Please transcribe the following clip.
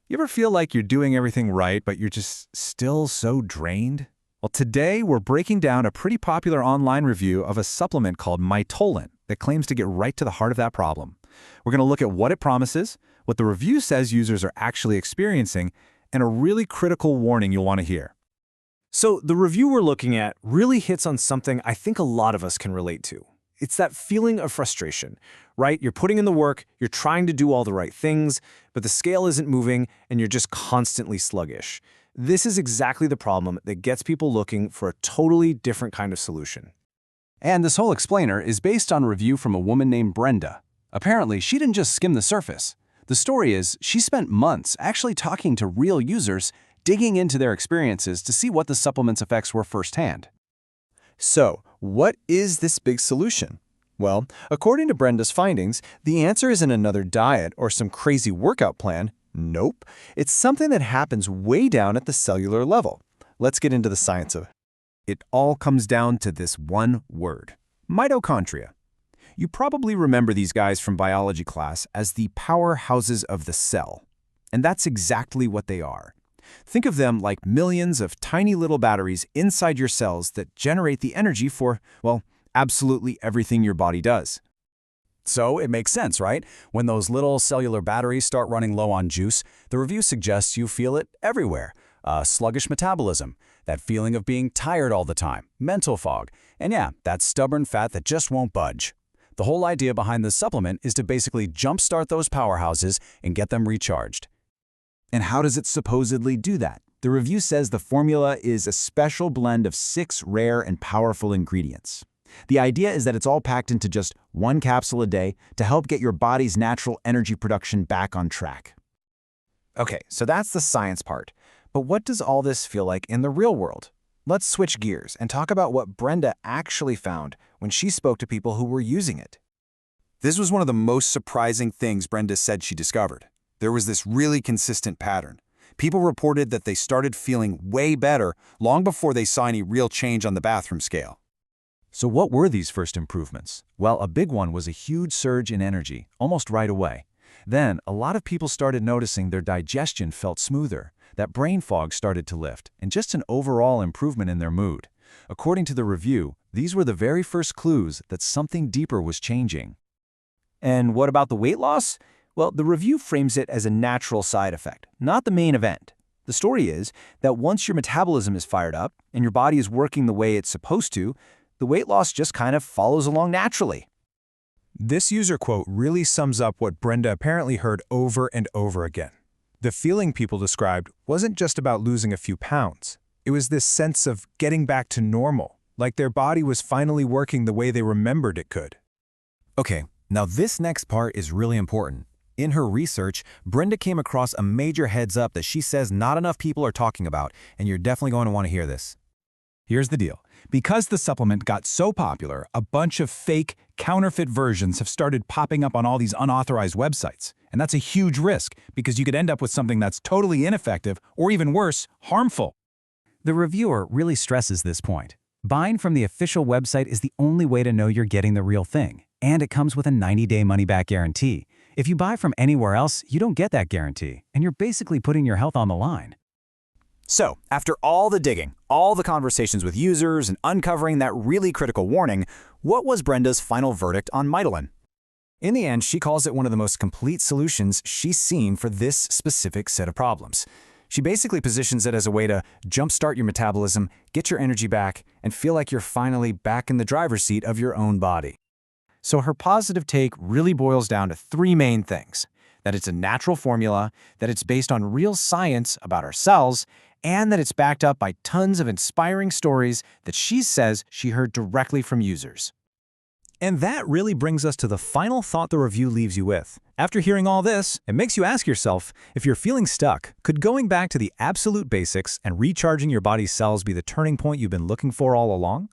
You ever feel like you're doing everything right, but you're just still so drained? Well, today we're breaking down a pretty popular online review of a supplement called Mitolyn that claims to get right to the heart of that problem. We're going to look at what it promises, what the review says users are actually experiencing, and a really critical warning you'll want to hear. So the review we're looking at really hits on something I think a lot of us can relate to. It's that feeling of frustration, right? You're putting in the work, you're trying to do all the right things, but the scale isn't moving and you're just constantly sluggish. This is exactly the problem that gets people looking for a totally different kind of solution. And this whole explainer is based on a review from a woman named Brenda. Apparently, she didn't just skim the surface. The story is she spent months actually talking to real users, digging into their experiences to see what the supplement's effects were firsthand. So, what is this big solution? Well, according to Brenda's findings, the answer isn't another diet or some crazy workout plan. Nope. It's something that happens way down at the cellular level. Let's get into the science of it. It all comes down to this one word: mitochondria. You probably remember these guys from biology class as the powerhouses of the cell. And that's exactly what they are. Think of them like millions of tiny little batteries inside your cells that generate the energy for, well, absolutely everything your body does. So it makes sense, right? When those little cellular batteries start running low on juice, the review suggests you feel it everywhere. Sluggish metabolism, that feeling of being tired all the time, mental fog, and yeah, that stubborn fat that just won't budge. The whole idea behind this supplement is to basically jumpstart those powerhouses and get them recharged. And how does it supposedly do that? The review says the formula is a special blend of 6 rare and powerful ingredients. The idea is that it's all packed into just 1 capsule a day to help get your body's natural energy production back on track. Okay, so that's the science part. But what does all this feel like in the real world? Let's switch gears and talk about what Brenda actually found when she spoke to people who were using it. This was one of the most surprising things Brenda said she discovered. There was this really consistent pattern. People reported that they started feeling way better long before they saw any real change on the bathroom scale. So what were these first improvements? Well, a big one was a huge surge in energy, almost right away. Then, a lot of people started noticing their digestion felt smoother, that brain fog started to lift, and just an overall improvement in their mood. According to the review, these were the very first clues that something deeper was changing. And what about the weight loss? Well, the review frames it as a natural side effect, not the main event. The story is that once your metabolism is fired up and your body is working the way it's supposed to, the weight loss just kind of follows along naturally. This user quote really sums up what Brenda apparently heard over and over again. The feeling people described wasn't just about losing a few pounds. It was this sense of getting back to normal, like their body was finally working the way they remembered it could. Okay, now this next part is really important. In her research, Brenda came across a major heads up that she says not enough people are talking about, and you're definitely going to want to hear this. Here's the deal. Because the supplement got so popular, a bunch of fake, counterfeit versions have started popping up on all these unauthorized websites. And that's a huge risk, because you could end up with something that's totally ineffective, or even worse, harmful. The reviewer really stresses this point. Buying from the official website is the only way to know you're getting the real thing, and it comes with a 90-day money-back guarantee. If you buy from anywhere else, you don't get that guarantee, and you're basically putting your health on the line. So, after all the digging, all the conversations with users, and uncovering that really critical warning, what was Brenda's final verdict on Mitolyn? In the end, she calls it one of the most complete solutions she's seen for this specific set of problems. She basically positions it as a way to jumpstart your metabolism, get your energy back, and feel like you're finally back in the driver's seat of your own body. So her positive take really boils down to 3 main things: that it's a natural formula, that it's based on real science about our cells, and that it's backed up by tons of inspiring stories that she says she heard directly from users. And that really brings us to the final thought the review leaves you with. After hearing all this, it makes you ask yourself, if you're feeling stuck, could going back to the absolute basics and recharging your body's cells be the turning point you've been looking for all along?